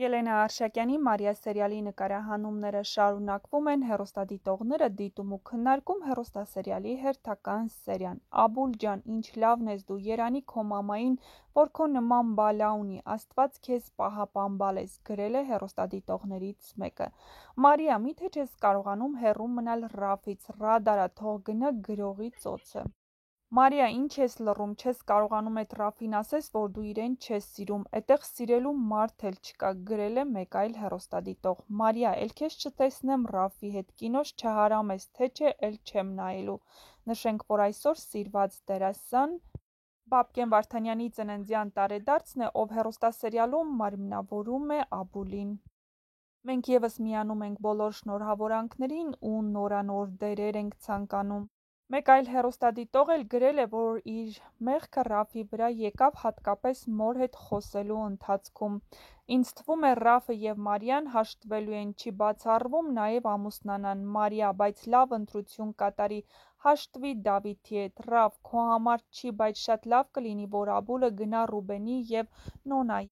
Ելենա Արշակյանի «Մարիա» սերիալի նկարահանումները շարունակվում են, հեռուստադիտողները դիտում ու քննարկում հեռուստասերիալի հերթական սերիան։ Աբուլ ջան, ինչ լավն ես դու, երանի քո մամային, որ քո նման բալա ունի, Աստված քեզ պահապան ես, գրել է հեռուստադիտողներից մեկը։ Մարիա, միթե չես կարողանում հեռու մնալ Ռաֆից, ռադարա, թող գնա գրողի ծոցը։ Մարիա, ինչ ես լռում, չես կարողանում էդ Ռաֆին ասես, որ դու իրեն չես սիրում, էդտեղ սիրելու մարդ էլ չկա, գրել է մեկ այլ հեռուստադիտող։ Մարիա, էլ քեզ չտեսնեմ Ռաֆի հետ, կինոս չհարամես, թե չէ էլ չեմ նայելու։ Նշենք, որ այսօր սիրված դերասան Բաբկեն Վարդանյանի ծննդյան տարեդարձն է, ով հեռուստասերիալում մարմնավորում է Աբուլին։ Մենք ևս միանում ենք բոլոր շնորհավորանքներին ու նորանոր դերեր ենք ցանկանում։ Մեկ այլ հեռուստադիտող էլ գրել է, որ իր մեղքը Ռաֆի վրա եկավ հատկապես մոր հետ խոսելու ընթացքում։ Ինձ թվում է Ռաֆը և Մարիան հաշտվելու են, չի բացառվում նաև ամուսնանան։ Մարիա, բայց լավ ընտրություն կատարի, հաշտվի Դավիթի հետ։ Ռաֆ, քո համար չի, բայց շատ լավ կլինի, որ Աբուլը գնա Ռուբենի և Նոնայի